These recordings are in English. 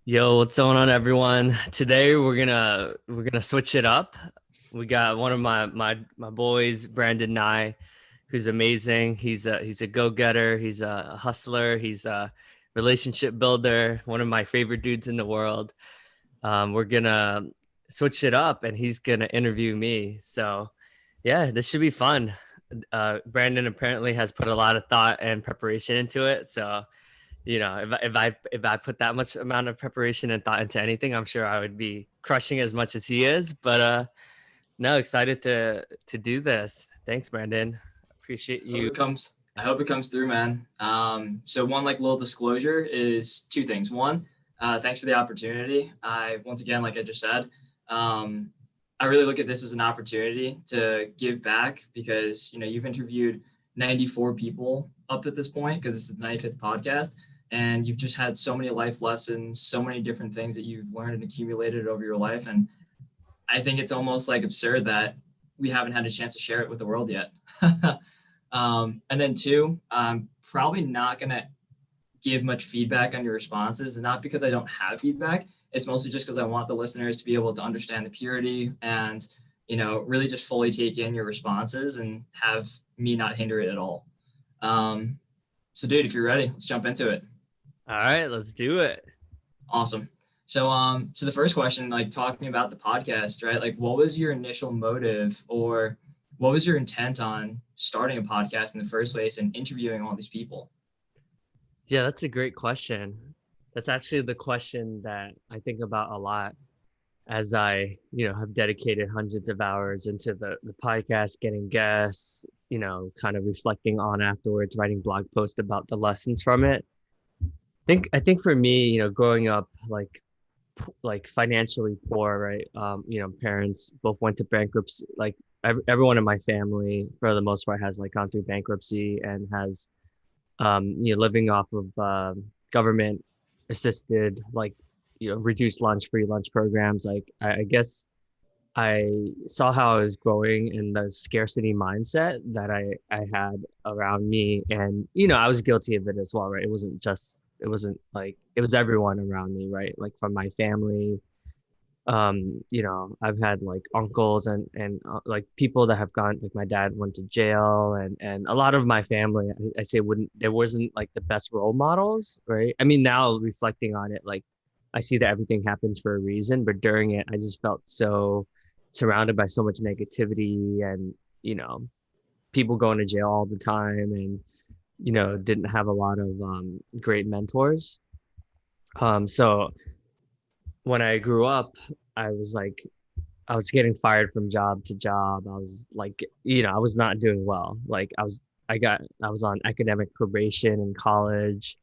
Yo, what's going on, everyone? Today we're gonna switch it up. We got one of my boys, Brandon Nye, who's amazing. He's a go-getter. He's a hustler. He's a relationship builder. One of my favorite dudes in the world. We're gonna switch it up, and he's gonna interview me. So, yeah, this should be fun. Brandon apparently has put a lot of thought and preparation into it. So if I put that much amount of preparation and thought into anything, I'm sure I would be crushing as much as he is. But no, excited to do this. Thanks, Brandon. Appreciate you. I hope it comes through, man. So one like little disclosure is two things. One, thanks for the opportunity. Once again, like I just said, I really look at this as an opportunity to give back because you've interviewed 94 people up at this point because this is the 95th podcast, and you've just had so many life lessons, so many different things that you've learned and accumulated over your life, and I think it's almost like absurd that we haven't had a chance to share it with the world yet. And then two, I'm probably not going to give much feedback on your responses, and not because I don't have feedback. It's mostly just because I want the listeners to be able to understand the purity and, really just fully take in your responses and have me not hinder it at all. So dude, if you're ready, let's jump into it. All right, let's do it. Awesome. So the first question, like talking about the podcast, right? Like, what was your initial motive, or what was your intent on starting a podcast in the first place and interviewing all these people? Yeah, that's a great question. That's actually the question that I think about a lot as I, have dedicated hundreds of hours into the podcast, getting guests, kind of reflecting on afterwards, writing blog posts about the lessons from it. I think for me, growing up like financially poor, right? Parents both went to bankruptcy. Like everyone in my family, for the most part, has like gone through bankruptcy and has, living off of government assisted, like, reduced lunch, free lunch programs. Like I guess I saw how I was growing in the scarcity mindset that I had around me, and I was guilty of it as well, right? It wasn't like it was everyone around me, right? Like from my family. I've had like uncles and like people that have gone, like my dad went to jail, and a lot of my family, I say, wouldn't there wasn't like the best role models, right? I mean, now reflecting on it, like I see that everything happens for a reason, but during it I just felt so surrounded by so much negativity, and people going to jail all the time, and didn't have a lot of great mentors. So when I grew up, I was like, I was getting fired from job to job. I was like, I was not doing well. Like I was on academic probation in college,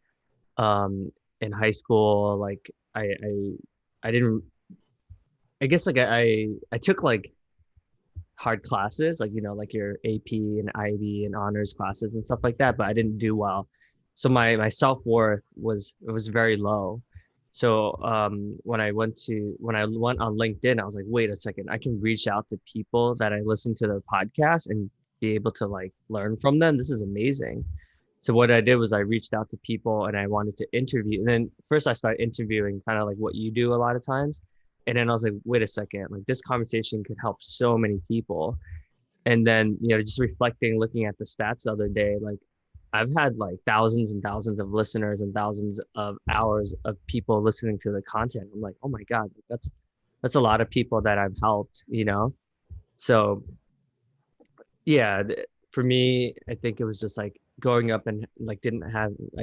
in high school. Like I didn't, I guess like I took like hard classes, like, like your AP and IB and honors classes and stuff like that, but I didn't do well. So my self-worth was very low. So when I went on LinkedIn, I was like, wait a second, I can reach out to people that I listen to their podcast and be able to like learn from them. This is amazing. So what I did was I reached out to people and I wanted to interview. And then first I started interviewing kind of like what you do a lot of times. And then I was like, wait a second, like this conversation could help so many people. And then, just reflecting, looking at the stats the other day, like I've had like thousands and thousands of listeners and thousands of hours of people listening to the content. I'm like, oh my God, that's a lot of people that I've helped. So yeah, for me, I think it was just like growing up and like I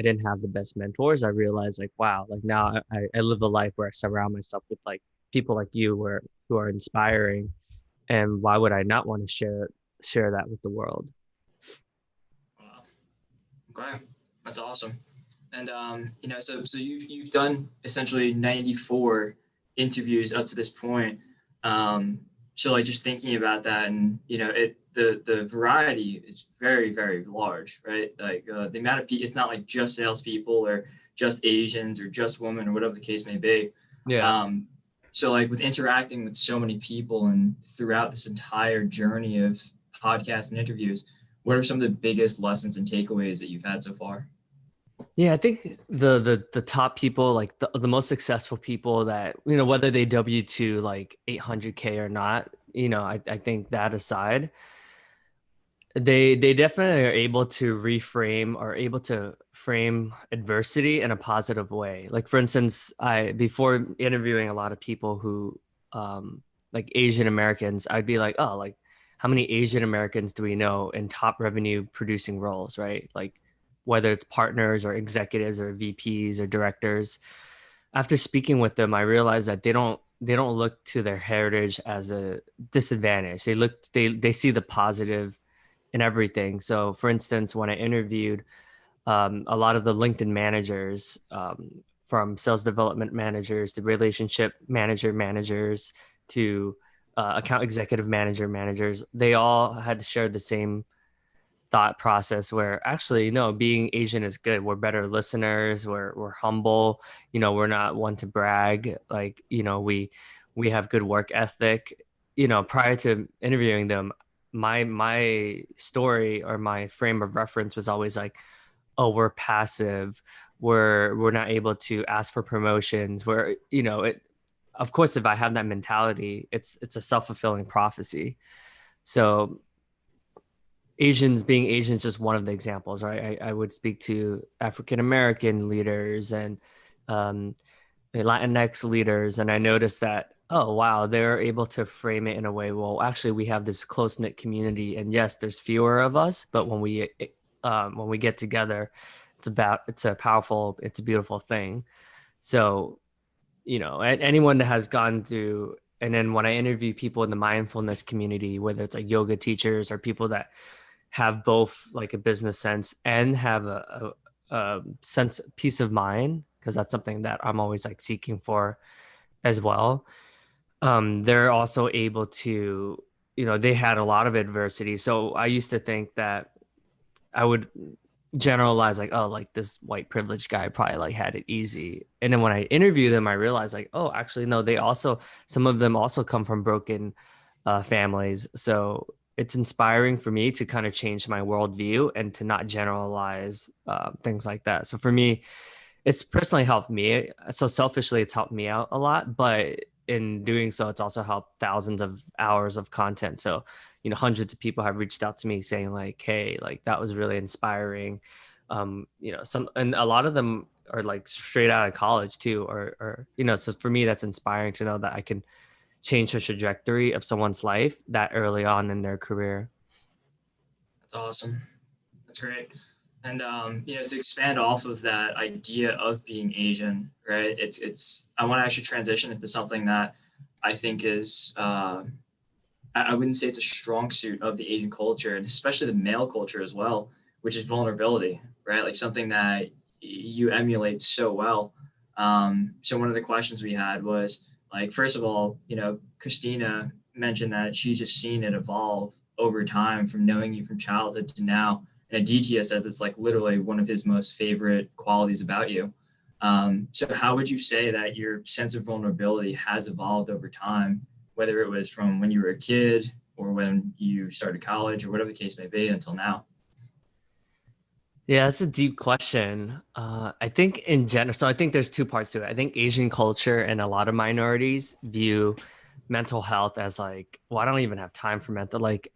didn't have the best mentors. I realized like, wow, like now I live a life where I surround myself with like people like you who are inspiring, and why would I not want to share that with the world? Wow. Okay, that's awesome. And so you've done essentially 94 interviews up to this point. So like just thinking about that, and the variety is very, very large, right? Like the amount of people, it's not like just salespeople or just Asians or just women or whatever the case may be. Yeah. So like with interacting with so many people and throughout this entire journey of podcasts and interviews, what are some of the biggest lessons and takeaways that you've had so far? Yeah, I think the top people, like the most successful people that, whether they W-2 like 800K or not, I think that aside, they definitely are able to reframe or able to frame adversity in a positive way. Like for instance, I before interviewing a lot of people who like Asian Americans, I'd be like, oh, like how many Asian Americans do we know in top revenue producing roles, right? Like whether it's partners or executives or VPs or directors. After speaking with them, I realized that they don't look to their heritage as a disadvantage. They see the positive in everything. So, for instance, when I interviewed a lot of the LinkedIn managers, from sales development managers to relationship managers to account executive managers, they all had shared the same thought process where actually no, being Asian is good. We're better listeners, we're humble, we're not one to brag, like, we have good work ethic. Prior to interviewing them, my story or my frame of reference was always like, oh, we're passive, we're not able to ask for promotions, we're, it, of course, if I have that mentality, it's a self-fulfilling prophecy. So Asians, being Asian is just one of the examples, right? I would speak to African American leaders and um, Latinx leaders, and I noticed that, oh, wow, they're able to frame it in a way, well, actually, we have this close knit community, and yes, there's fewer of us, but when we get together, it's a powerful, it's a beautiful thing. So, anyone that has gone through, and then when I interview people in the mindfulness community, whether it's like yoga teachers or people that have both like a business sense and have a sense peace of mind, because that's something that I'm always like seeking for as well. They're also able to, they had a lot of adversity. So I used to think that I would generalize like, oh, like this white privileged guy probably like had it easy. And then when I interview them, I realized like, oh, actually, no, some of them also come from broken families. So it's inspiring for me to kind of change my worldview and to not generalize things like that. So for me, it's personally helped me. So selfishly, it's helped me out a lot, but in doing so, it's also helped thousands of hours of content. So, hundreds of people have reached out to me saying like, "Hey, like that was really inspiring." And a lot of them are like straight out of college too, or. So for me, that's inspiring to know that I can change the trajectory of someone's life that early on in their career. That's awesome. That's great. And to expand off of that idea of being Asian, right? It's I want to actually transition into something that I think is I wouldn't say it's a strong suit of the Asian culture, and especially the male culture as well, which is vulnerability, right? Like something that you emulate so well. So one of the questions we had was like, first of all, Christina mentioned that she's just seen it evolve over time from knowing you from childhood to now. And Aditya says it's like literally one of his most favorite qualities about you. So how would you say that your sense of vulnerability has evolved over time, whether it was from when you were a kid or when you started college or whatever the case may be until now? Yeah, that's a deep question. I think in general, so I think there's two parts to it. I think Asian culture and a lot of minorities view mental health as like, well, I don't even have time for mental. Like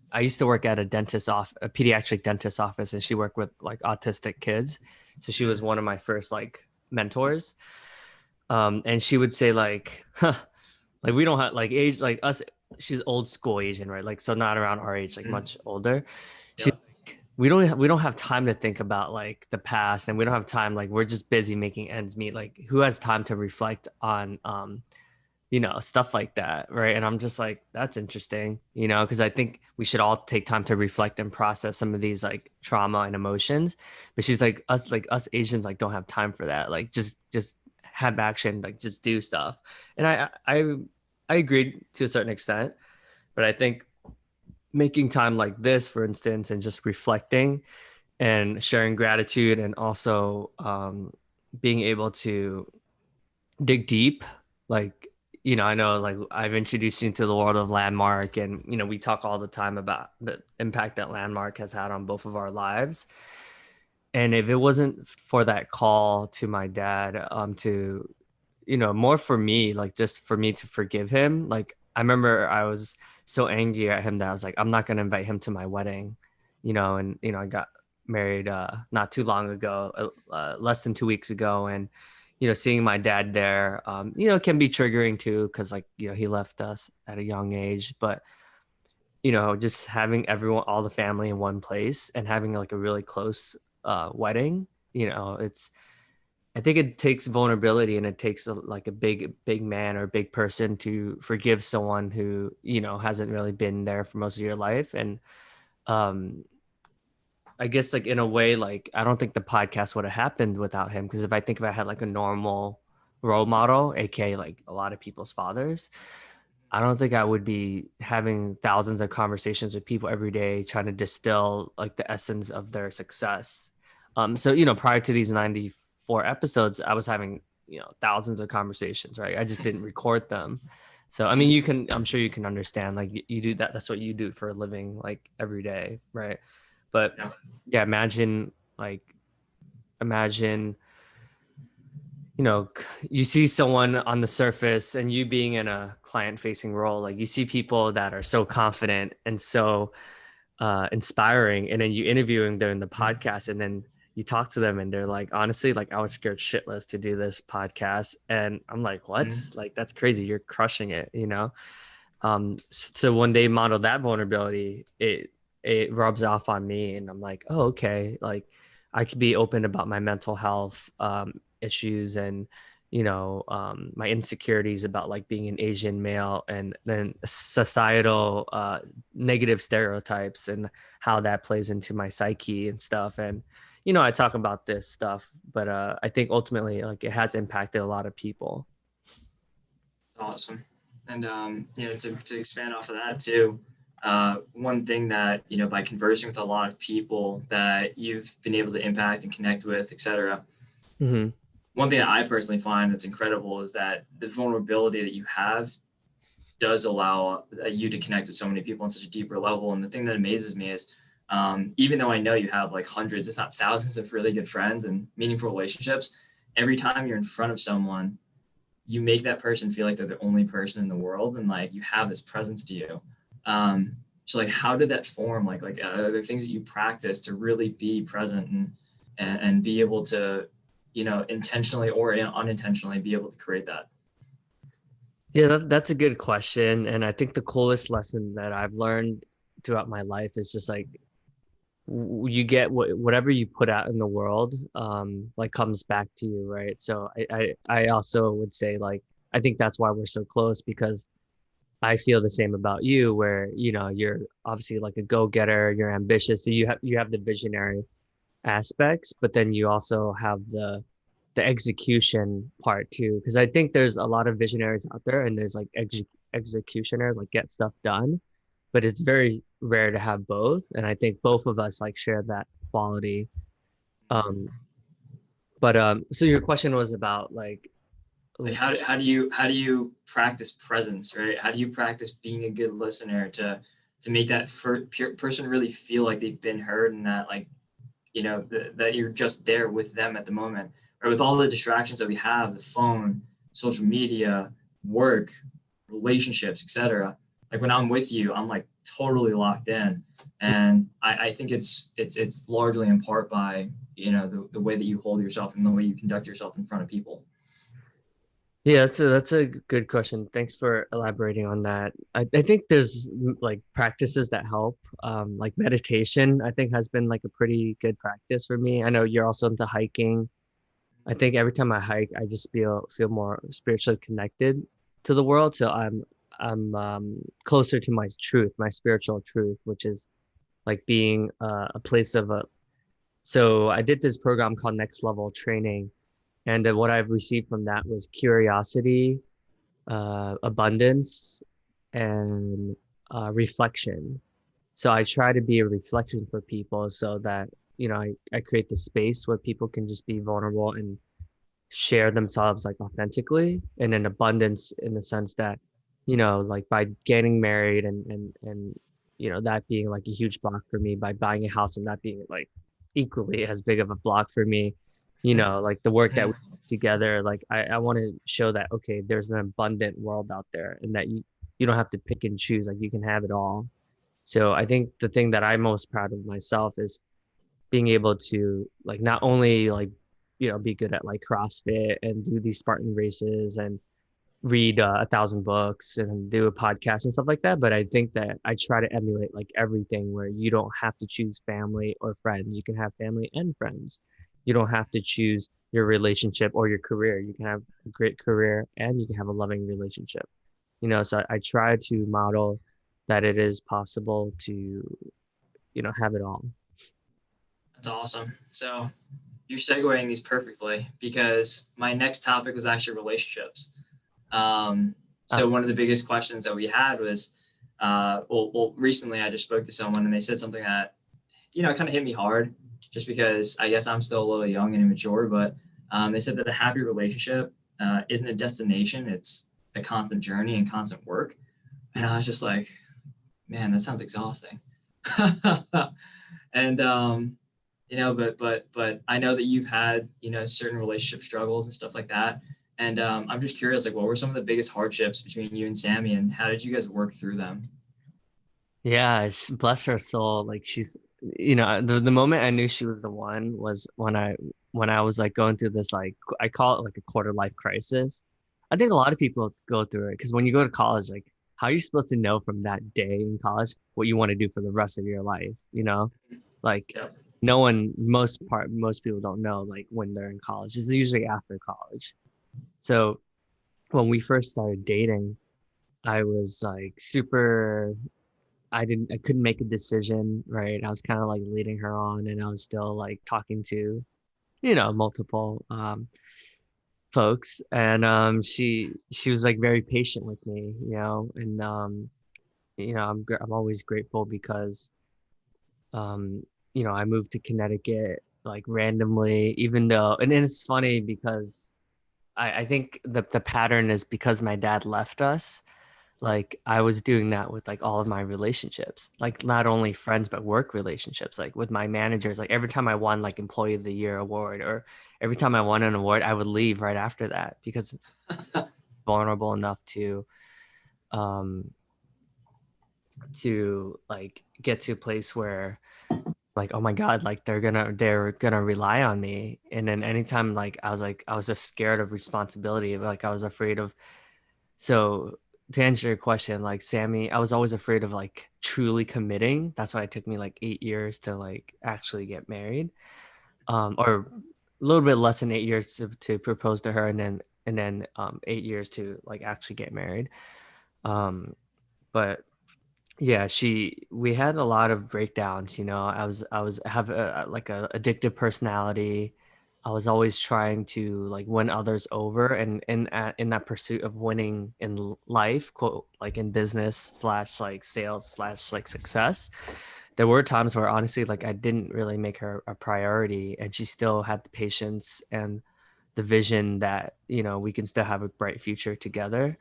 I used to work at a pediatric dentist office, and she worked with like autistic kids. So she was Mm. one of my first like mentors. And she would say like, huh, like we don't have like age, like us, she's old school Asian, right? Like, so not around our age, like Mm. much older. Yep. We don't have time to think about like the past, and we don't have time, like we're just busy making ends meet. Like who has time to reflect on stuff like that, right? And I'm just like, that's interesting, because I think we should all take time to reflect and process some of these like trauma and emotions. But she's like us Asians like don't have time for that. Like just have action, like just do stuff. And I agreed to a certain extent, but I think making time like this, for instance, and just reflecting and sharing gratitude, and also being able to dig deep, like, I know like I've introduced you to the world of Landmark, and we talk all the time about the impact that Landmark has had on both of our lives. And if it wasn't for that call to my dad, to, more for me, like just for me to forgive him. Like I remember I was so angry at him that I was like, I'm not gonna invite him to my wedding, and I got married not too long ago, less than 2 weeks ago, and seeing my dad there, can be triggering too, because like he left us at a young age, but just having everyone, all the family in one place and having like a really close wedding, it's I think it takes vulnerability and it takes like a big man or a big person to forgive someone who, hasn't really been there for most of your life. And um, I guess like in a way, like I don't think the podcast would have happened without him. Because if I had like a normal role model, aka like a lot of people's fathers, I don't think I would be having thousands of conversations with people every day trying to distill like the essence of their success. So prior to these 94 episodes, I was having thousands of conversations, right? I just didn't record them. So I mean, I'm sure you can understand, like you do that. That's what you do for a living, like every day, right? But Yeah. yeah, imagine you see someone on the surface and you being in a client facing role, like you see people that are so confident and so inspiring, and then you interviewing them in the podcast, and then you talk to them and they're like, honestly, like I was scared shitless to do this podcast, and I'm like, what? Mhm. Like that's crazy, you're crushing it. So when they model that vulnerability, it rubs off on me, and I'm like, oh, okay, like I could be open about my mental health issues, and my insecurities about like being an Asian male, and then societal negative stereotypes and how that plays into my psyche and stuff. And I talk about this stuff, but I think ultimately like it has impacted a lot of people. Awesome. And to expand off of that too, one thing that by conversing with a lot of people that you've been able to impact and connect with, etc. Hmm. One thing that I personally find that's incredible is that the vulnerability that you have does allow you to connect with so many people on such a deeper level. And the thing that amazes me is, even though I know you have like hundreds, if not thousands, of really good friends and meaningful relationships, every time you're in front of someone, you make that person feel like they're the only person in the world, and like you have this presence to you. So like, how did that form? Like are there things that you practice to really be present and be able to, intentionally or unintentionally be able to create that? Yeah, that's a good question. And I think the coolest lesson that I've learned throughout my life is just like you get whatever you put out in the world, like comes back to you, right? So I also would say like I think that's why we're so close, because I feel the same about you, where you're obviously like a go-getter, you're ambitious, so you have the visionary aspects, but then you also have the execution part too. Because I think there's a lot of visionaries out there, and there's like executioners, like get stuff done, but it's very rare to have both. And I think both of us like share that quality. Um, but so your question was about like, Like how do you practice presence, right? How do you practice being a good listener to make that person really feel like they've been heard, and that like that you're just there with them at the moment, or with all the distractions that we have, the phone, social media, work, relationships, etc. Like when I'm with you, I'm like totally locked in. And I think it's largely in part by the way that you hold yourself and the way you conduct yourself in front of people. yeah, that's a good question. Thanks for elaborating on that. I think there's like practices that help. Like meditation, I think has been like a pretty good practice for me. I know you're also into hiking. I think every time I hike, I just feel more spiritually connected to the world. So I'm closer to my truth, my spiritual truth, which is like being a place of a. So I did this program called Next Level Training, and then what I've received from that was curiosity, abundance, and reflection. So I try to be a reflection for people, so that I create the space where people can just be vulnerable and share themselves like authentically, and an abundance in the sense that like by getting married and that being like a huge block for me, by buying a house and that being like equally as big of a block for me. Like the work that we do together, like I want to show that, okay, there's an abundant world out there and that you don't have to pick and choose, like you can have it all. So I think the thing that I'm most proud of myself is being able to like not only like be good at like CrossFit and do these Spartan races and read 1,000 books and do a podcast and stuff like that, but I think that I try to emulate like everything where you don't have to choose family or friends. You can have family and friends. You don't have to choose your relationship or your career. You can have a great career and you can have a loving relationship. So I try to model that it is possible to have it all. That's awesome. So you're segueing these perfectly because my next topic was actually relationships. So one of the biggest questions that we had was, recently I just spoke to someone and they said something that, kind of hit me hard just because I guess I'm still a little young and immature, but they said that a happy relationship isn't a destination. It's a constant journey and constant work. And I was just like, man, that sounds exhausting. And, but I know that you've had, certain relationship struggles and stuff like that. And I'm just curious, like, what were some of the biggest hardships between you and Sammy, and how did you guys work through them? Yeah, bless her soul. Like she's, the moment I knew she was the one was when I was like going through this, like I call it like a quarter life crisis. I think a lot of people go through it because when you go to college, like how are you supposed to know from that day in college what you want to do for the rest of your life? Like Yeah. no one, most people don't know like when they're in college. It's usually after college. So when we first started dating, I was like super I couldn't make a decision, right? I was kind of like leading her on and I was still like talking to, multiple folks and she was like very patient with me, and I'm always grateful because um I moved to Connecticut like randomly even though and it's funny because I think the pattern is because my dad left us. Like I was doing that with like all of my relationships, like not only friends but work relationships, like with my managers. Like every time I won like Employee of the Year award or every time I won an award, I would leave right after that because vulnerable enough um to like get to a place where like oh my god, like they're gonna rely on me. And then anytime like I was just scared of responsibility, like I was afraid of. So to answer your question, like Sammy, I was always afraid of like truly committing. That's why it took me like 8 years to like actually get married. Or a little bit less than 8 years to propose to her and then 8 years to like actually get married. But yeah, we had a lot of breakdowns, I have like a addictive personality. I was always trying to like win others over and in that pursuit of winning in life, quote, like in business slash like sales slash like success. There were times where honestly like I didn't really make her a priority and she still had the patience and the vision that, we can still have a bright future together.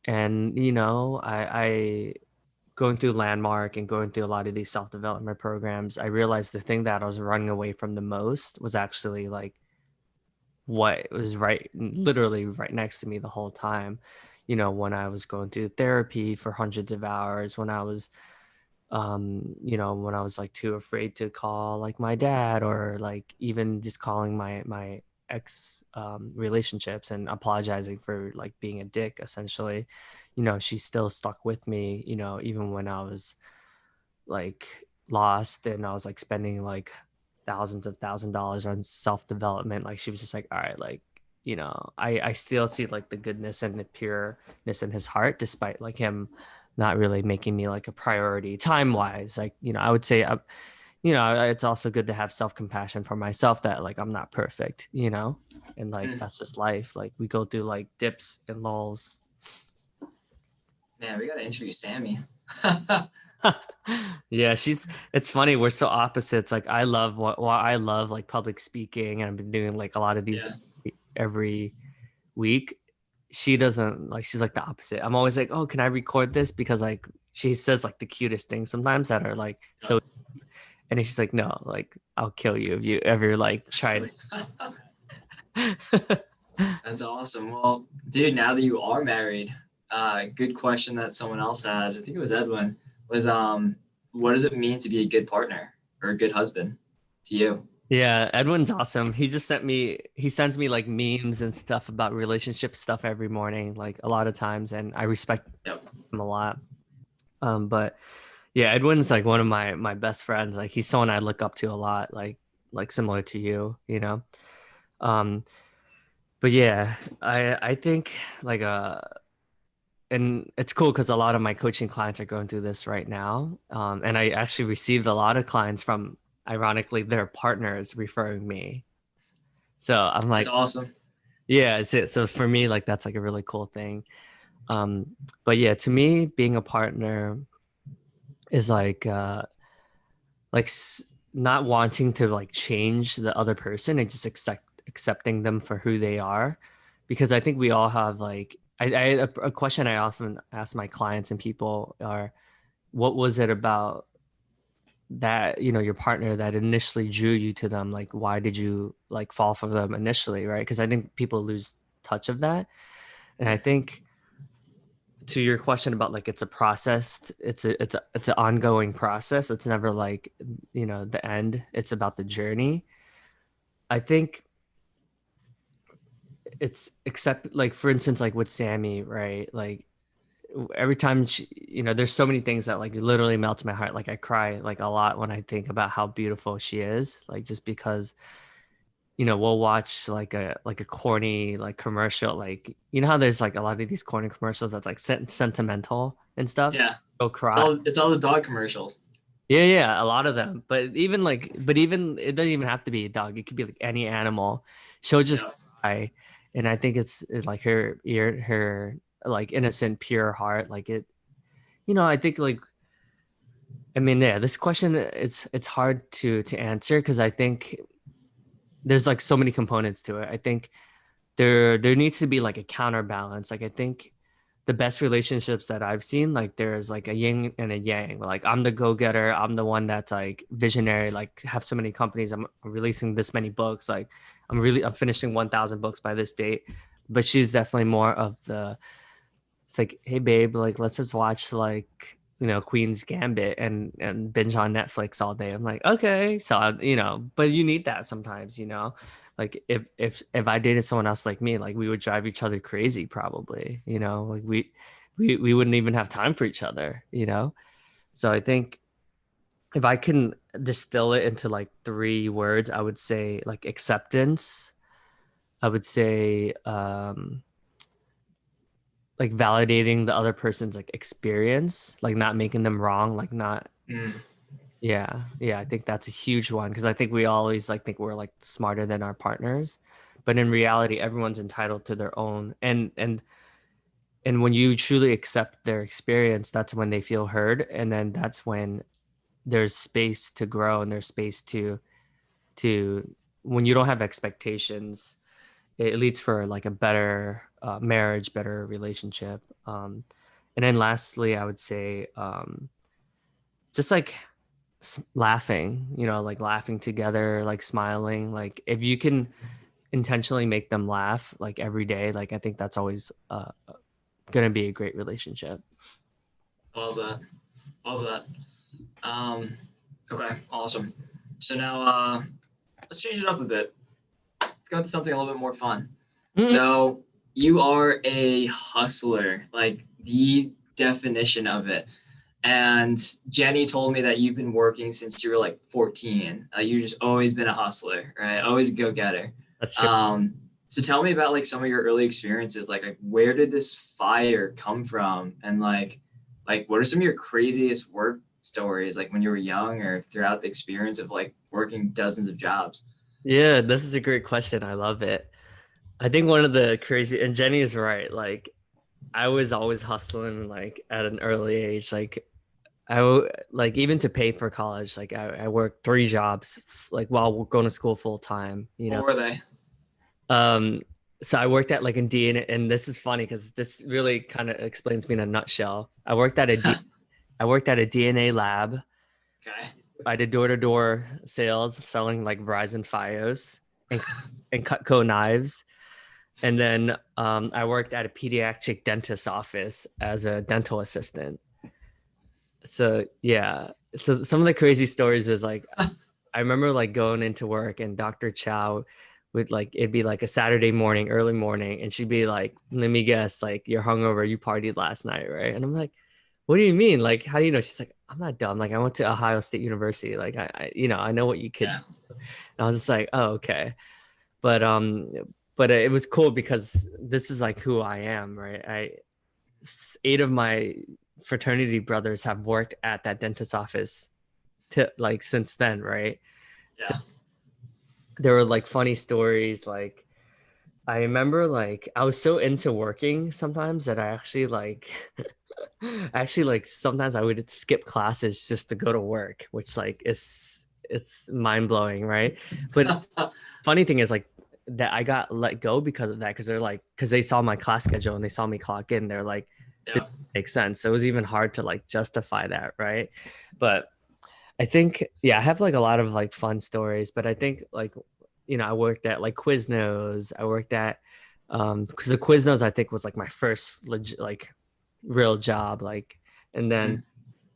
And I going through Landmark and going through a lot of these self-development programs, I realized the thing that I was running away from the most was actually like what was literally right next to me the whole time. When I was going through therapy for hundreds of hours, when I was like too afraid to call like my dad or like even just calling my ex relationships and apologizing for like being a dick essentially. She still stuck with me, even when I was like lost and I was like spending like thousands of dollars on self-development. Like she was just like, all right, like, I still see like the goodness and the pureness in his heart, despite like him not really making me like a priority time wise. Like, I would say, it's also good to have self-compassion for myself that like I'm not perfect, and like Mm. that's just life. Like we go through like dips and lulls. Man, we got to interview Sammy. Yeah, it's funny, we're so opposites. Like I love what I love like public speaking and I've been doing like a lot of these Yeah. every week. She doesn't like she's like the opposite. I'm always like, "Oh, can I record this?" Because like she says like the cutest things sometimes that are like so And then she's like, no, like I'll kill you if you ever like try to. That's awesome. Well, dude, now that you are married, good question that someone else had. I think it was Edwin. Was what does it mean to be a good partner or a good husband to you? Yeah, Edwin's awesome. He sends me like memes and stuff about relationship stuff every morning, like a lot of times, and I respect Yep. him a lot. But yeah, Edwin's like one of my best friends. Like he's someone I look up to a lot, like similar to you, you know. Um, but yeah, I think like and it's cool because a lot of my coaching clients are going through this right now. And I actually received a lot of clients from, ironically, their partners referring me. So I'm That's like, awesome. yeah, it's it. So for me, like that's like a really cool thing. But yeah, to me, being a partner is like not wanting to like change the other person and just accepting them for who they are, because I think we all have like a question I often ask my clients and people are, what was it about that, your partner that initially drew you to them? Like, why did you like fall for them initially, right? Because I think people lose touch of that. And I think to your question about like it's a process, it's an ongoing process. It's never like, the end. It's about the journey. I think it's except like for instance, like with Sammy, right? Like every time there's so many things that like literally melts my heart. Like I cry like a lot when I think about how beautiful she is. Like just because we'll watch like a corny like commercial, like how there's like a lot of these corny commercials that's like sentimental and stuff. Yeah. Go It's cry. all the dog commercials. Yeah, yeah, a lot of them. But even it doesn't even have to be a dog. It could be like any animal. She'll just Yeah. cry, and I think it's like her like innocent, pure heart. Like it, I think like I mean, yeah, this question it's hard to answer because I think there's like so many components to it. I think there needs to be like a counterbalance. Like I think the best relationships that I've seen, like there's like a yin and a yang. Like I'm the go-getter, I'm the one that's like visionary, like have so many companies, I'm releasing this many books, like I'm finishing 1,000 books by this date. But she's definitely more of the, it's like, hey babe, like let's just watch like Queen's Gambit and binge on Netflix all day. I'm like, okay. So but you need that sometimes, like if I dated someone else like me, like we would drive each other crazy probably, like we wouldn't even have time for each other. So I think if I can distill it into like three words, I would say like acceptance. I would say like validating the other person's like experience, like not making them wrong, like not. Mm. Yeah, I think that's a huge one because I think we always like think we're like smarter than our partners, but in reality, everyone's entitled to their own. And when you truly accept their experience, that's when they feel heard, and then that's when there's space to grow and there's space to when you don't have expectations, it leads for like a better marriage, better relationship. And then lastly, I would say just like laughing, like laughing together, like smiling. Like if you can intentionally make them laugh like every day, like I think that's always gonna be a great relationship. Love that. Love that. Um, okay, awesome. So now let's change it up a bit. Let's go into something a little bit more fun. Mhm. So you are a hustler, like the definition of it. And Jenny told me that you've been working since you were like 14. You've just always been a hustler, right? Always a go-getter. That's true. So tell me about like some of your early experiences. Like where did this fire come from? And like what are some of your craziest work stories, like when you were young or throughout the experience of like working dozens of jobs? Yeah, this is a great question. I love it. I think one of the crazy, and Jenny is right. Like I was always hustling like at an early age. Like like even to pay for college, like I worked three jobs like while going to school full time. What were they? Um, so I worked at like in DNA, and this is funny because this really kind of explains me in a nutshell. I worked at a DNA lab. Okay. I did door-to-door sales, selling like Verizon FiOS and Cutco knives. And then I worked at a pediatric dentist's office as a dental assistant. So yeah, so some of the crazy stories was like I remember like going into work and Dr. Chow would like it'd be like a Saturday morning, early morning, and she'd be like, "Let me guess, like you're hungover, you partied last night, right?" And I'm like, "What do you mean? Like, how do you know?" She's like, "I'm not dumb. Like, I went to Ohio State University. Like, I know what you could." Yeah. And I was just like, "Oh, okay." But it was cool because this is like who I am, right? Eight of my fraternity brothers have worked at that dentist office to like since then, right? So Yeah. there were like funny stories. Like I remember like I was so into working sometimes that I actually like actually like sometimes I would skip classes just to go to work, which like is it's mind blowing, right? But funny thing is like that I got let go because of that because they're like because they saw my class schedule and they saw me clock in. They're like, this Yeah. makes sense. So it was even hard to like justify that, right? But I think yeah, I have like a lot of like fun stories, but I think like I worked at like Quiznos. I worked at because the Quiznos I think was like my first legit like real job like and then Mhm.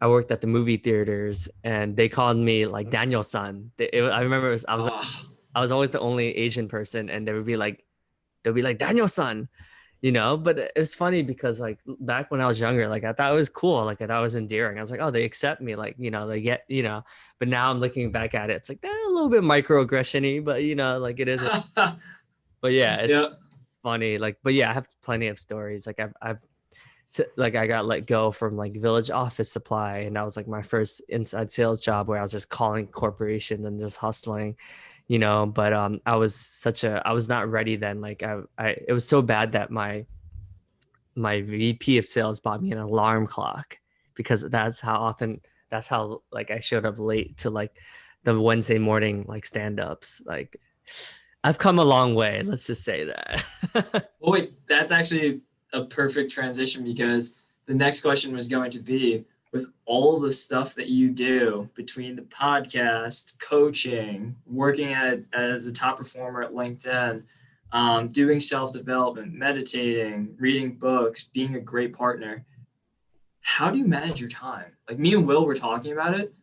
I worked at the movie theaters and they called me like Daniel's son. I remember Oh, I was always the only Asian person and they'll be like Daniel's son, but it's funny because like back when I was younger, like I thought it was cool, like I thought it was endearing. I was like, oh, they accept me, like they get, but now I'm looking back at it, it's like a little bit microaggression-y, but like it is but yeah, it's yeah. funny. Like, but yeah, I have plenty of stories. Like like I got let go from like Village Office Supply, and that was like my first inside sales job where I was just calling corporations and just hustling, but I was not ready then. Like I it was so bad that my VP of sales bought me an alarm clock because that's how like I showed up late to like the Wednesday morning like stand-ups. Like I've come a long way, let's just say that. Well, wait, that's actually a perfect transition because the next question was going to be with all the stuff that you do between the podcast, coaching, working as a top performer at LinkedIn, doing self development, meditating, reading books, being a great partner. How do you manage your time? Like me and Will were talking about it.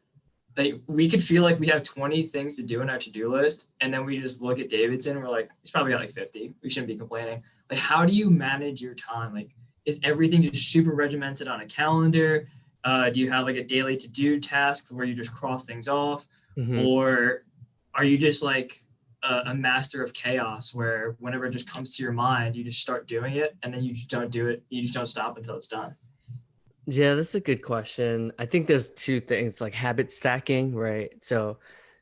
Like we could feel like we have 20 things to do in our to-do list, and then we just look at Davidson and we're like, he's probably got like 50. We shouldn't be complaining. Like, how do you manage your time? Like, is everything just super regimented on a calendar? Do you have like a daily to-do task where you just cross things off? Mhm. Or are you just like a master of chaos where whenever it just comes to your mind, you just start doing it and then you just don't do it. You just don't stop until it's done. Yeah, that's a good question. I think there's two things like habit stacking, right? So,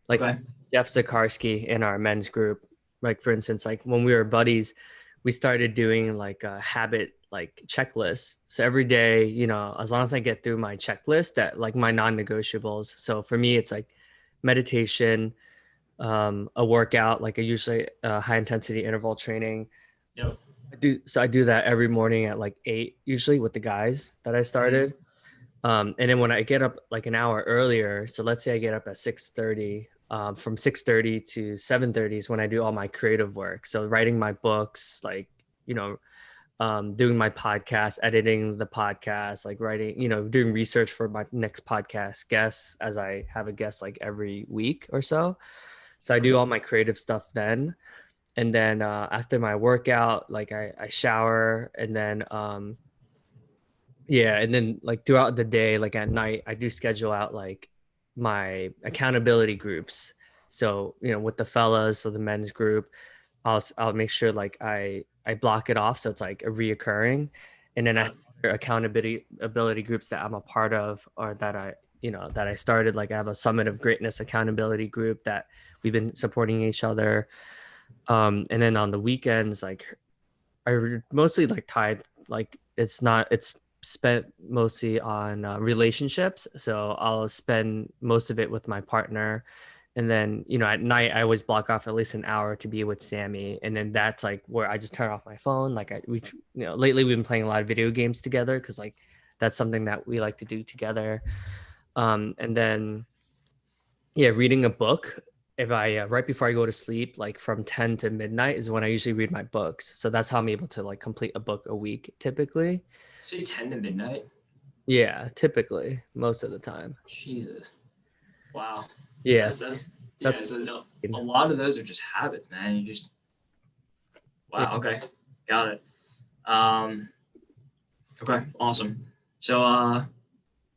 like Okay. Jeff Zakarsky in our men's group, like for instance, like when we were buddies, we started doing like a habit like checklist. So every day, as long as I get through my checklist, that like my non-negotiables. So for me, it's like meditation, a workout, like I usually high intensity interval training. Yep. I do that every morning at like 8 usually with the guys that I Mhm. started. And then when I get up like an hour earlier, so let's say I get up at 6:30, from 6:30 to 7:30 is when I do all my creative work. So writing my books, like, doing my podcast, editing the podcast, like writing, doing research for my next podcast guests as I have a guest like every week or so. So I do all my creative stuff then. And then after my workout, like I shower and then yeah, and then like throughout the day, like at night, I do schedule out like my accountability groups. So, with the fellas, so the men's group, I'll make sure like I block it off so it's like a reoccurring. And then I have Got other accountability ability groups that I'm a part of or that I started. Like I have a Summit of Greatness accountability group that we've been supporting each other. And then on the weekends, like mostly like tied like it's spent mostly on relationships, so I'll spend most of it with my partner, and then at night I always block off at least an hour to be with Sammy, and then that's like where I just turn off my phone. Like lately we've been playing a lot of video games together because like that's something that we like to do together. And then Yeah, reading a book. If I right before I go to sleep, like from 10 to midnight is when I usually read my books. So that's how I'm able to like complete a book a week typically. Say 10 to midnight. Yeah, typically most of the time. Jesus. Wow. Yeah, That's that's yeah. So a lot of those are just habits, man. You just yeah. wow. Okay, got it. Okay, awesome. So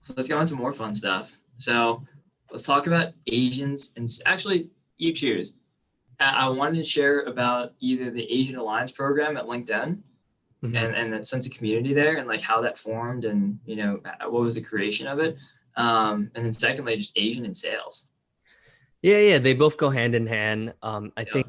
so let's go into more fun stuff. So let's talk about Asians and actually you choose. I wanted to share about either the Asian Alliance program at LinkedIn Mhm. and that sense of community there and like how that formed and what was the creation of it. And then secondly, just Asian in sales. Yeah, yeah, they both go hand in hand. I Yeah. think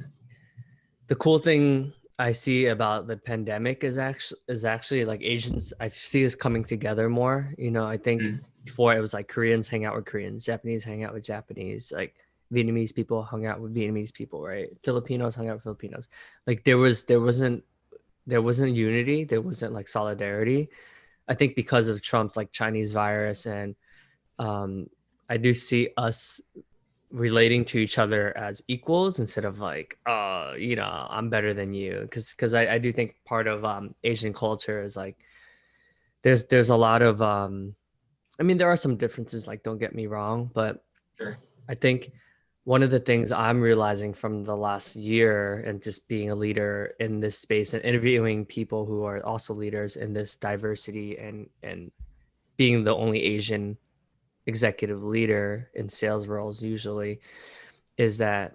the cool thing I see about the pandemic is actually like Asians. I see us coming together more. I think Mm. before it was like Koreans hang out with Koreans, Japanese hang out with Japanese, like Vietnamese people hung out with Vietnamese people, right? Filipinos hung out with Filipinos. Like there wasn't unity, there wasn't like solidarity. I think because of Trump's like Chinese virus and um I do see us relating to each other as equals instead of like I'm better than you because I do think part of Asian culture is like there's a lot of I mean there are some differences, like don't get me wrong, but Sure. I think one of the things I'm realizing from the last year and just being a leader in this space and interviewing people who are also leaders in this diversity and being the only Asian executive leader in sales roles usually is that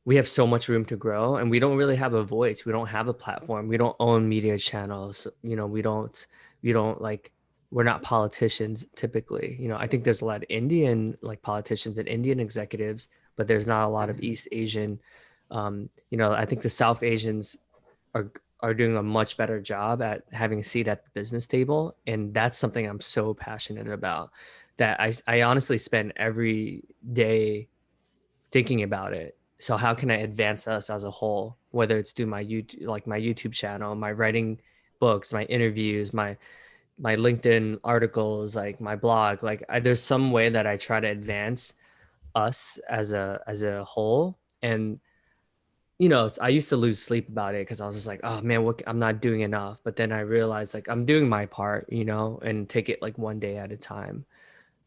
we have so much room to grow and we don't really have a voice. We don't have a platform. We don't own media channels. We don't like, we're not politicians typically. I think there's a lot of Indian like politicians and Indian executives, but there's not a lot of East Asian. I think the South Asians are doing a much better job at having a seat at the business table. And that's something I'm so passionate about that I honestly spend every day thinking about it. So how can I advance us as a whole, whether it's through my YouTube channel, my writing books, my interviews, my LinkedIn articles, like my blog, like there's some way that I try to advance us as a whole. And I used to lose sleep about it because I was just like, oh man, I'm not doing enough. But then I realized like I'm doing my part, and take it like one day at a time.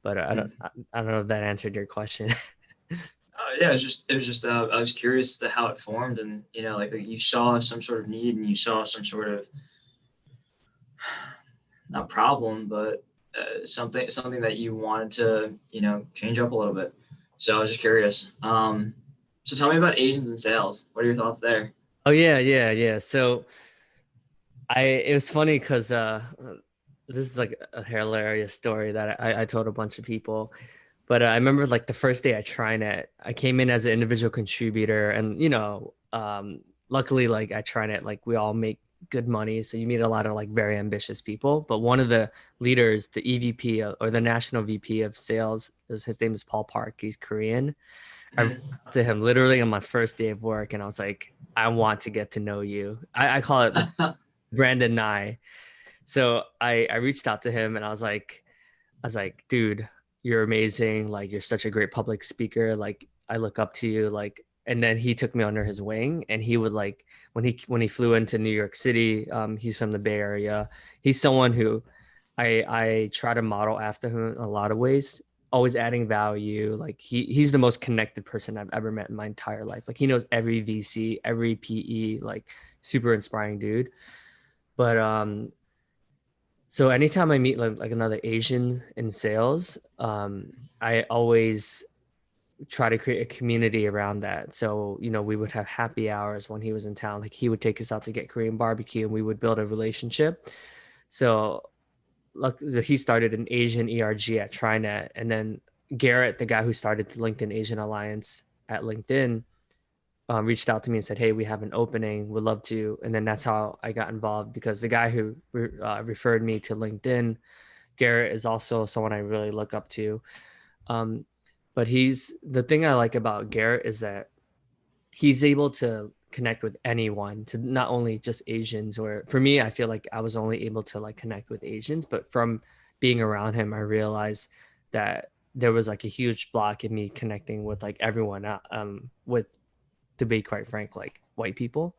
But Mm. I don't know if that answered your question. Yeah, it was just I was curious as to how it formed, and like you saw some sort of need, and you saw some sort of not problem, but something that you wanted to change up a little bit. So I was just curious. So tell me about Asians in sales. What are your thoughts there? Oh yeah, yeah, yeah. So it was funny because this is like a hilarious story that I told a bunch of people. But I remember like the first day I tried it, I came in as an individual contributor, and luckily like I tried it, like we all make good money, so you meet a lot of like very ambitious people. But one of the leaders, the EVP or the national VP of sales, his name is Paul Park. He's Korean. I reached Mm-hmm. out to him literally on my first day of work, and I was like, I want to get to know you. I call it like Brandon Nye. So I reached out to him and I was like, dude, you're amazing. Like you're such a great public speaker. Like I look up to you. Like, and then he took me under his wing and he would like when he flew into New York City, he's from the Bay Area. He's someone who I try to model after him in a lot of ways, always adding value. Like he's the most connected person I've ever met in my entire life. Like he knows every VC, every PE, like super inspiring dude. But so anytime I meet like another Asian in sales, I always try to create a community around that. So, we would have happy hours when he was in town. Like he would take us out to get Korean barbecue and we would build a relationship. So, look, so he started an Asian ERG at TriNet. And then Garrett, the guy who started the LinkedIn Asian Alliance at LinkedIn, reached out to me and said, "Hey, we have an opening. Would love to." And then that's how I got involved because the guy who referred me to LinkedIn, Garrett, is also someone I really look up to. Um, but he's the thing I like about Garrett is that he's able to connect with anyone, to not only just Asians. Or for me, I feel like I was only able to like connect with Asians, but from being around him, I realized that. there was like a huge block in me connecting with like everyone, with, to be quite frank, like white people.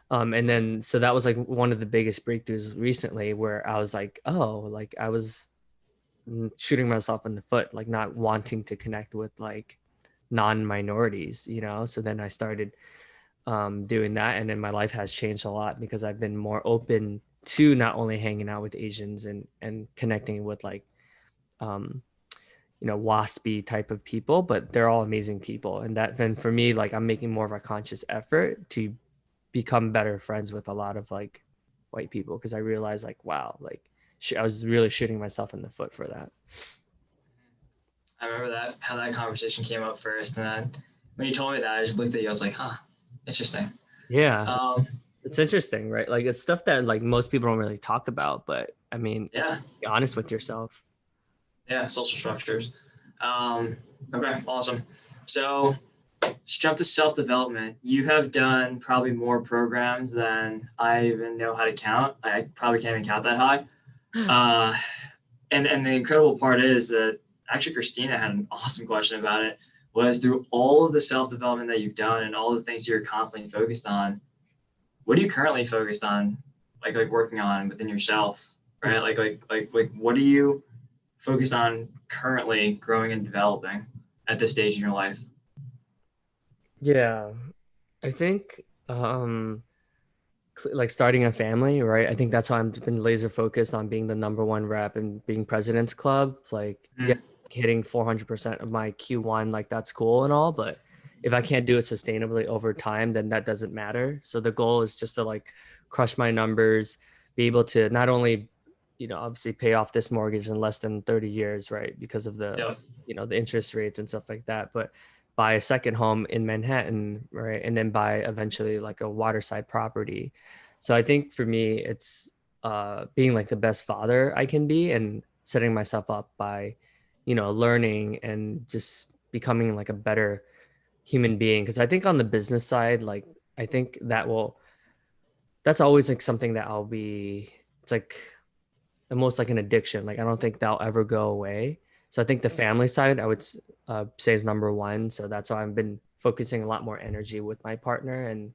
And then so that was like one of the biggest breakthroughs recently, where I was like, oh, like I was shooting myself in the foot, like not wanting to connect with like non-minorities, you know. So then I started doing that, and then my life has changed a lot because I've been more open to not only hanging out with Asians and connecting with like um waspy type of people, but they're all amazing people. And that then for me, like I'm making more of a conscious effort to become better friends with a lot of like white people, because I realized like, wow, like I was really shooting myself in the foot for that. I remember that how that conversation came up first, and then when you told me that, I just looked at you. I was like, "Huh, interesting." Yeah, Um, it's interesting, right? Like it's stuff that like most people don't really talk about, but I mean, it's yeah, be honest with yourself. yeah, social structures. Um, okay, awesome. So let's jump to self development. You have done probably more programs than I even know how to count. I probably can't even count that high. Uh, and the incredible part is that actually Christina had an awesome question about it. Was through all of the self development that you've done and all the things you're constantly focused on, what are you currently focused on, like working on within yourself, right? Like what are you focused on currently growing and developing at this stage in your life? Yeah, I think like starting a family, right? I think that's why I've been laser focused on being the number one rep and being president's club. Like Mm, hitting 400% of my Q1, like that's cool and all, but if I can't do it sustainably over time, then that doesn't matter. So the goal is just to like crush my numbers, be able to not only, obviously pay off this mortgage in less than 30 years, right? Because of the, yeah. the interest rates and stuff like that, but buy a second home in Manhattan, right? And then buy eventually like a waterside property. So I think for me, it's being like the best father I can be and setting myself up by, learning and just becoming like a better human being. Because I think on the business side, like I think that's always like something that it's like almost like an addiction. Like I don't think that'll ever go away. So I think the family side I would say is number one. So that's why I've been focusing a lot more energy with my partner, and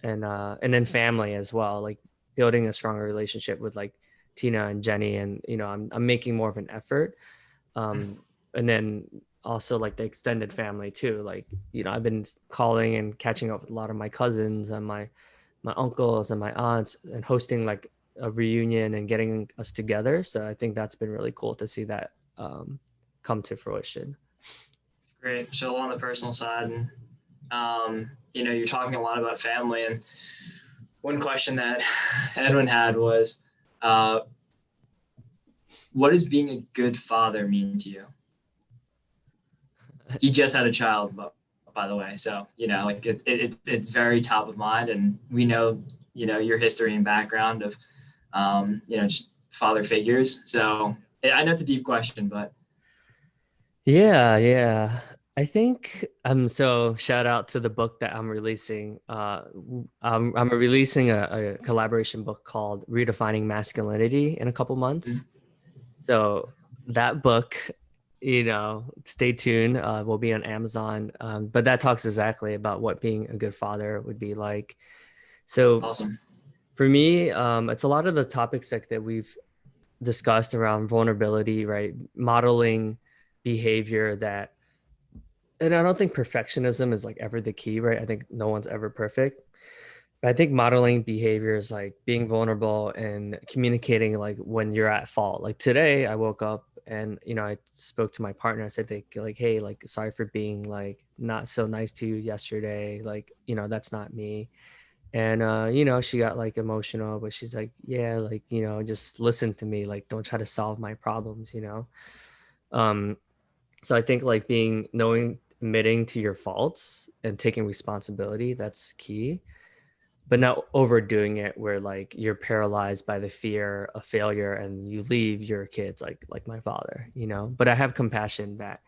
then family as well, like building a stronger relationship with like Tina and Jenny, and I'm making more of an effort. um and then also like the extended family too, like I've been calling and catching up with a lot of my cousins and my uncles and my aunts, and hosting like a reunion and getting us together. So I think that's been really cool to see that come to fruition. Great. So on the personal side, and you're talking a lot about family, and one question that Edwin had was, uh, what does being a good father mean to you? He just had a child, by the way, so like it's very top of mind, and we know your history and background of just father figures. So I know it's a deep question, but Yeah, yeah. I think so shout out to the book that I'm releasing. I'm releasing a collaboration book called Redefining Masculinity in a couple months. So that book, stay tuned, will be on Amazon. But that talks exactly about what being a good father would be like. So awesome. for me, it's a lot of the topics that we've discussed around vulnerability, right? Modeling behavior that, and I don't think perfectionism is like ever the key, right? I think no one's ever perfect. But I think modeling behaviors like being vulnerable and communicating like when you're at fault. Like today I woke up and I spoke to my partner. I said like, hey, like sorry for being like not so nice to you yesterday. Like, that's not me. And she got like emotional, but she's like, yeah, like, just listen to me, like don't try to solve my problems. Um so I think like being knowing admitting to your faults and taking responsibility, that's key, but not overdoing it where like you're paralyzed by the fear of failure and you leave your kids like my father. But I have compassion that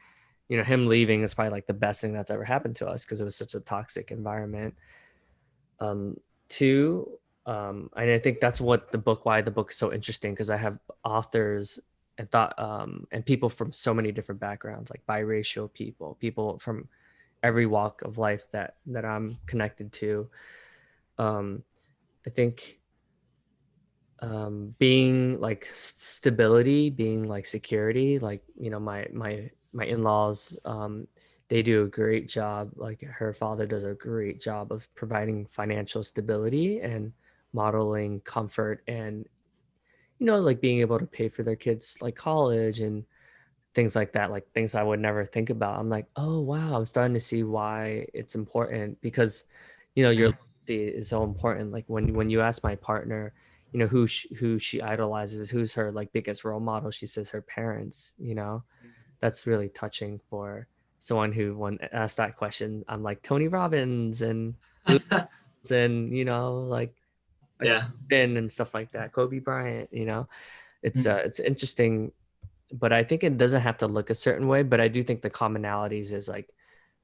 him leaving is probably like the best thing that's ever happened to us because it was such a toxic environment. um Two, and I think that's what why the book is so interesting, because I have authors and thought and people from so many different backgrounds, like biracial people from every walk of life that I'm connected to. um I think being like stability, being like security, like, you know, my in-laws, they do a great job. Like her father does a great job of providing financial stability and modeling comfort, and, you know, like being able to pay for their kids like college and things like that, like things I would never think about. I'm like, oh wow, I'm starting to see why it's important, because, you know, your Mm. legacy is so important. Like when you ask my partner, you know, who she idolizes, who's her like biggest role model, she says her parents. You know, that's really touching for someone who, when asked that question, I'm like Tony Robbins and Lewis, and, you know, like Yeah. Ben and stuff like that, Kobe Bryant. You know, Mm. it's interesting, but I think it doesn't have to look a certain way. But I do think the commonalities is like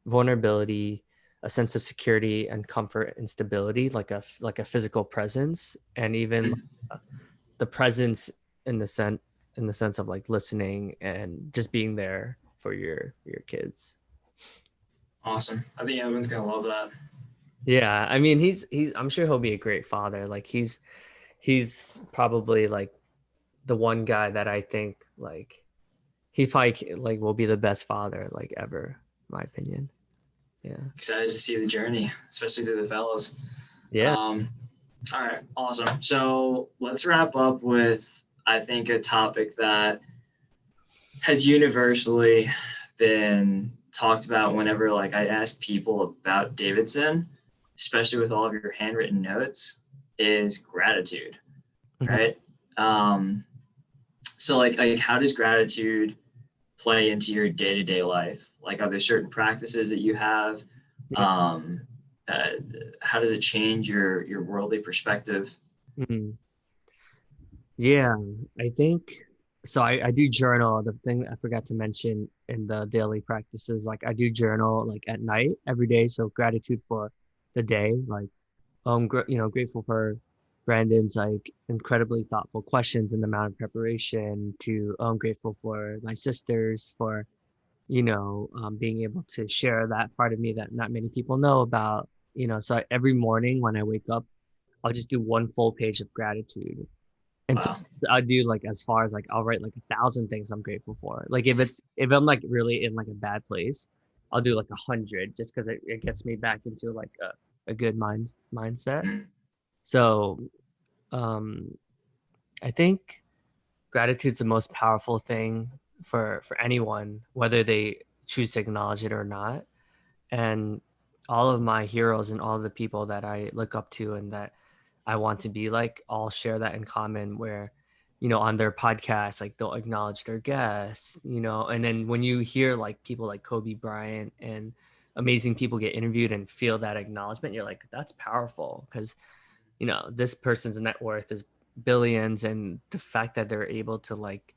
vulnerability, a sense of security and comfort and stability, like a physical presence, and even Mm. the presence in the sense of like listening and just being there for your kids. Awesome. I think everyone's gonna love that. Yeah, I mean, he's I'm sure he'll be a great father. Like he's probably like the one guy that I think like he's probably like will be the best father like ever, in my opinion. Yeah. Excited to see the journey, especially through the fellows. Yeah. Um, all right, awesome. So let's wrap up with, I think, a topic that has universally been talked about whenever like I ask people about Davidson, especially with all of your handwritten notes, is gratitude, Mhm. right? Um, so like how does gratitude play into your day-to-day life? Like, are there certain practices that you have? Yeah. Um, uh, how does it change your worldly perspective? Mhm. Yeah, I think so. I do journal. The thing I forgot to mention in the daily practices, like I do journal like at night every day. So gratitude for the day, like you know, grateful for Brandon's like incredibly thoughtful questions and the amount of preparation. To grateful for my sisters for, you know, being able to share that part of me that not many people know about. You know, so every morning when I wake up, I'll just do one full page of gratitude. And so Wow. I do like as far as like I'll write like 1,000 things I'm grateful for. Like if I'm like really in like a bad place, I'll do like 100 just because it gets me back into like a good mindset. Mm. So um I think gratitude's the most powerful thing for anyone, whether they choose to acknowledge it or not. And all of my heroes and all the people that I look up to and that I want to be like all share that in common, where, you know, on their podcast, like they'll acknowledge their guests, you know, and then when you hear like people like Kobe Bryant and amazing people get interviewed and feel that acknowledgement, you're like, that's powerful, because, you know, this person's net worth is billions, and the fact that they're able to like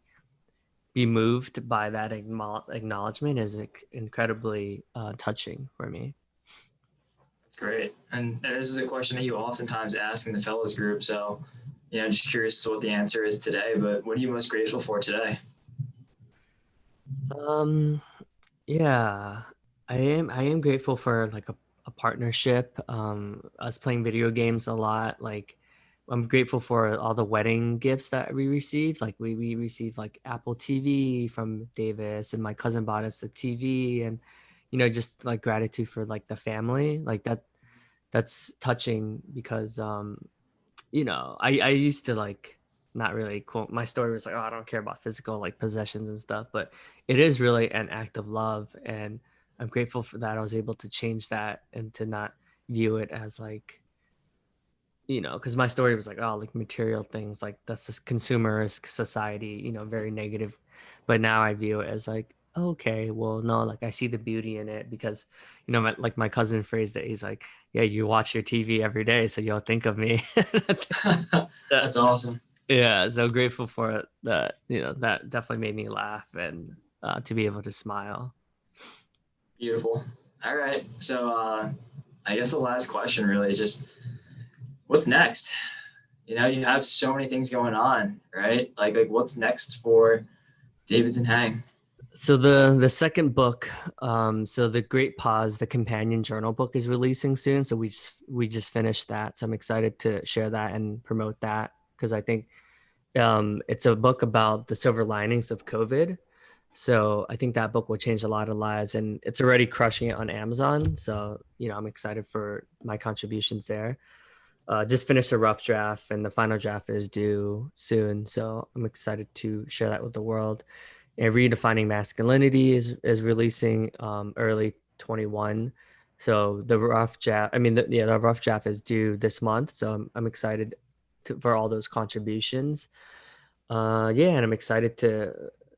be moved by that acknowledgement is incredibly touching for me. That's great. And this is a question that you oftentimes ask in the fellows group. So, just curious to what the answer is today. But what are you most grateful for today? Um, yeah, I am grateful for like a partnership. Us playing video games a lot. Like, I'm grateful for all the wedding gifts that we received. Like we received like Apple TV from Davis, and my cousin bought us a TV, and, you know, just like gratitude for like the family. Like that's touching, because you know, I used to like not really quote my story was like, oh, I don't care about physical like possessions and stuff, but it is really an act of love, and I'm grateful for that. I was able to change that and to not view it as like, you know, because my story was like, oh, like material things, like that's this consumerist society, you know, very negative. But now I view it as like, okay, well, no, like I see the beauty in it, because, you know, like my cousin phrased it, he's like, yeah, you watch your TV every day, so you'll think of me. That, That's awesome. yeah, so grateful for it. That, you know, that definitely made me laugh, and to be able to smile. Beautiful. All right. So, I guess the last question really is just what's next? You have so many things going on, right? Like what's next for David's and Hang. So the second book, so the Great Pause, the companion journal book is releasing soon. So we just finished that. So I'm excited to share that and promote that because I think it's a book about the silver linings of COVID. So I think that book will change a lot of lives, and it's already crushing it on Amazon. So I'm excited for my contributions there. Just finished a rough draft, and the final draft is due soon. So I'm excited to share that with the world. And Redefining Masculinity is releasing early 21. So the rough draft, I mean, the rough draft is due this month. So I'm excited for all those contributions. Yeah, and I'm excited to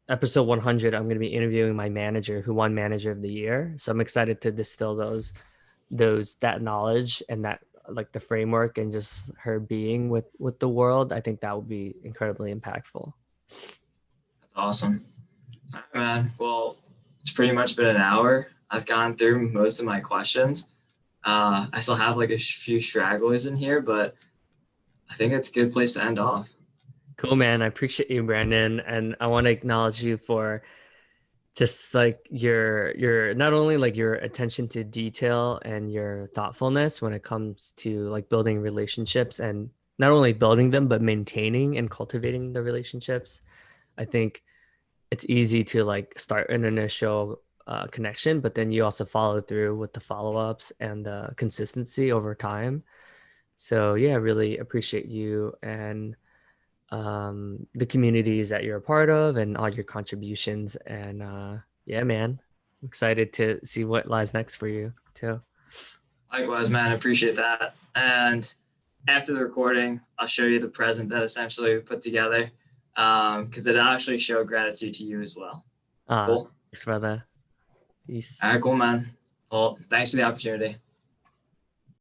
episode 100. I'm going to be interviewing my manager who won Manager of the Year. So I'm excited to distill that knowledge and that like the framework and just her being with the world. I think that would be incredibly impactful. That's awesome. All right, man. Well, it's pretty much been an hour. I've gone through most of my questions. I still have like a few stragglers in here, but I think it's a good place to end off. Cool, man. I appreciate you, Brandon, and I want to acknowledge you for just like your not only like your attention to detail and your thoughtfulness when it comes to like building relationships and not only building them but maintaining and cultivating the relationships. I think it's easy to like start an initial connection, but then you also follow through with the follow-ups and the consistency over time. So yeah, really appreciate you and the communities that you're a part of and all your contributions. And yeah, man, I'm excited to see what lies next for you too. Likewise, man. I appreciate that. And after the recording, I'll show you the present that essentially we put together because it actually showed gratitude to you as well. Cool. Thanks, brother. Peace. All right, cool, man. Well, thanks for the opportunity.